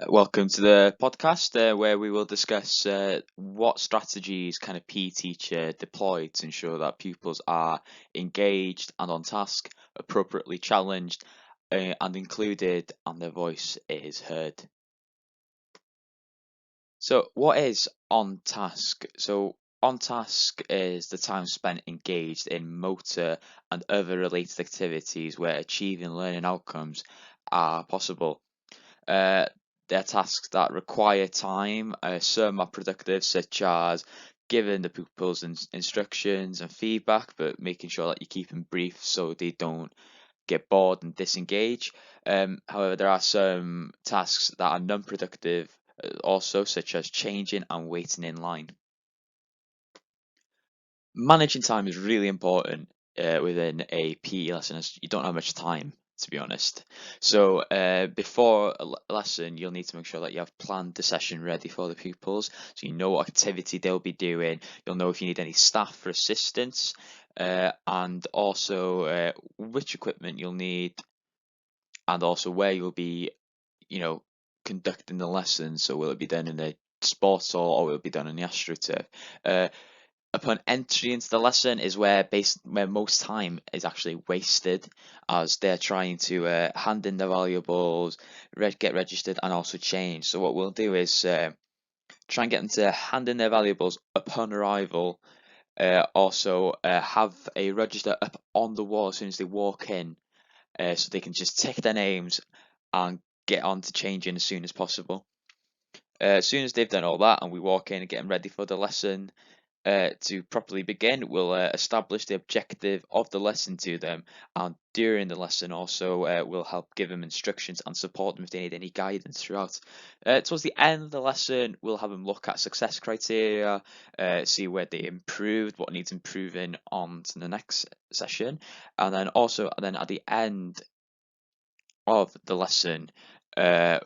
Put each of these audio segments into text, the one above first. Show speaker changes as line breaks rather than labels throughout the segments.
Welcome to the podcast where we will discuss what strategies can a PE teacher deploy to ensure that pupils are engaged and on task, appropriately challenged, and included, and their voice is heard. So, what is on task? So, on task is the time spent engaged in motor and other related activities where achieving learning outcomes are possible. Uh, they're tasks that require time. Some are productive, such as giving the pupils instructions and feedback, but making sure that you keep them brief so they don't get bored and disengage. However, there are some tasks that are non-productive also, such as changing and waiting in line. Managing time is really important within a PE lesson, as you don't have much time, to be honest. So before a lesson, you'll need to make sure that you have planned the session ready for the pupils, so you know what activity they'll be doing. You'll know if you need any staff for assistance, and also which equipment you'll need, and also where you'll be, you know, conducting the lesson. So will it be done in a sports hall or will it be done in the AstroTurf? Uh, Upon entry into the lesson is where most time is actually wasted, as they're trying to hand in their valuables, get registered, and also change. So what we'll do is try and get them to hand in their valuables upon arrival. Also have a register up on the wall as soon as they walk in, so they can just tick their names and get on to changing as soon as possible. As soon as they've done all that and we walk in and get them ready for the lesson, to properly begin, we'll establish the objective of the lesson to them, and during the lesson also we'll help give them instructions and support them if they need any guidance throughout. Towards the end of the lesson, we'll have them look at success criteria, see where they improved, what needs improving on to the next session, and then at the end of the lesson,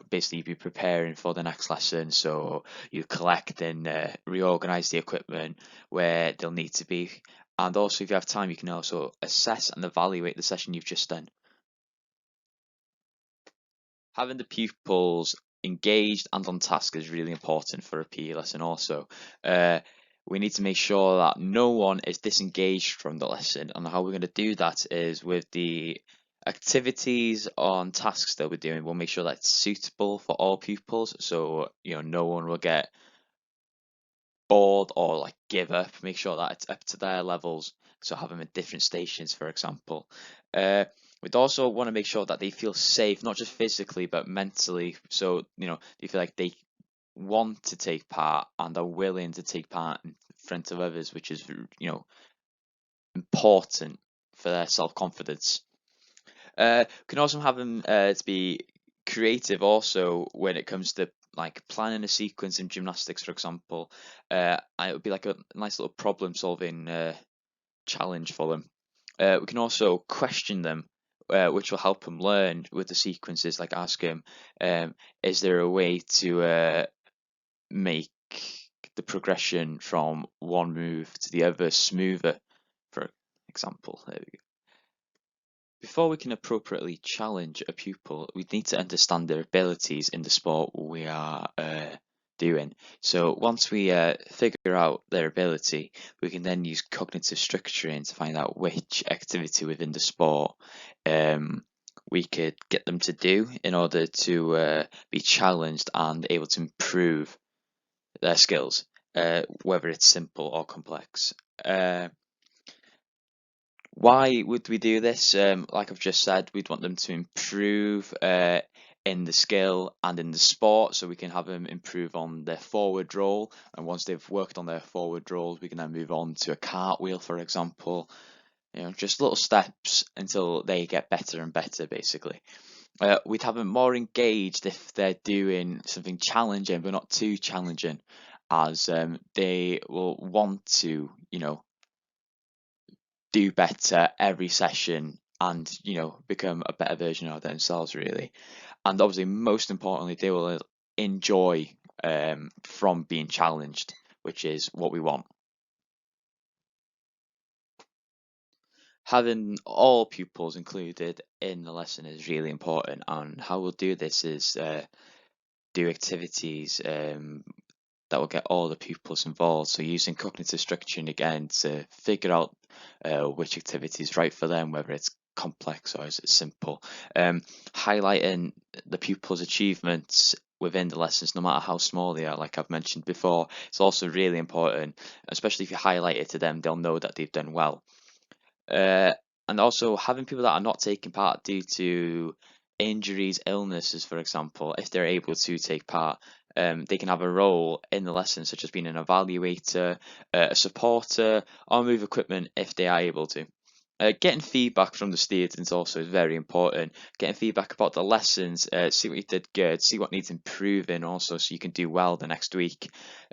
basically you'd be preparing for the next lesson. So you collect and reorganize the equipment where they'll need to be. And also, if you have time, you can also assess and evaluate the session you've just done. Having the pupils engaged and on task is really important for a PE lesson also. We need to make sure that no one is disengaged from the lesson, and how we're going to do that is with the activities on tasks that we're doing. We'll make sure that it's suitable for all pupils, so no one will get bored or like give up. Make sure that it's up to their levels, so have them at different stations, for example. We'd also want to make sure that they feel safe, not just physically but mentally. So they feel like they want to take part and are willing to take part in front of others, which is important for their self-confidence. Can also have them to be creative also when it comes to like planning a sequence in gymnastics, for example. It would be like a nice little problem solving challenge for them. We can also question them, which will help them learn with the sequences, like ask them, is there a way to make the progression from one move to the other smoother, for example. There we go. Before we can appropriately challenge a pupil, we need to understand their abilities in the sport we are doing. So once we figure out their ability, we can then use cognitive structuring to find out which activity within the sport we could get them to do in order to be challenged and able to improve their skills, whether it's simple or complex. Why would we do this? Like I've just said, we'd want them to improve in the skill and in the sport, so we can have them improve on their forward roll. And once they've worked on their forward rolls, we can then move on to a cartwheel, for example. Just little steps until they get better and better, basically. We'd have them more engaged if they're doing something challenging, but not too challenging, as they will want to, do better every session and become a better version of themselves, really. And obviously, most importantly, they will enjoy from being challenged, which is what we want. Having all pupils included in the lesson is really important, and how we'll do this is do activities that will get all the pupils involved. So using cognitive structuring again to figure out which activity is right for them, whether it's complex or is it simple. Highlighting the pupils' achievements within the lessons, no matter how small they are, like I've mentioned before, it's also really important, especially if you highlight it to them, they'll know that they've done well. Uh, and also having people that are not taking part due to injuries, illnesses, for example, if they're able to take part, they can have a role in the lesson, such as being an evaluator, a supporter, or move equipment if they are able to. Getting feedback from the students also is very important. Getting feedback about the lessons, see what you did good, see what needs improving also so you can do well the next week.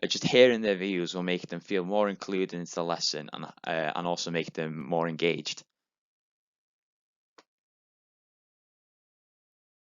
Just hearing their views will make them feel more included into the lesson and also make them more engaged.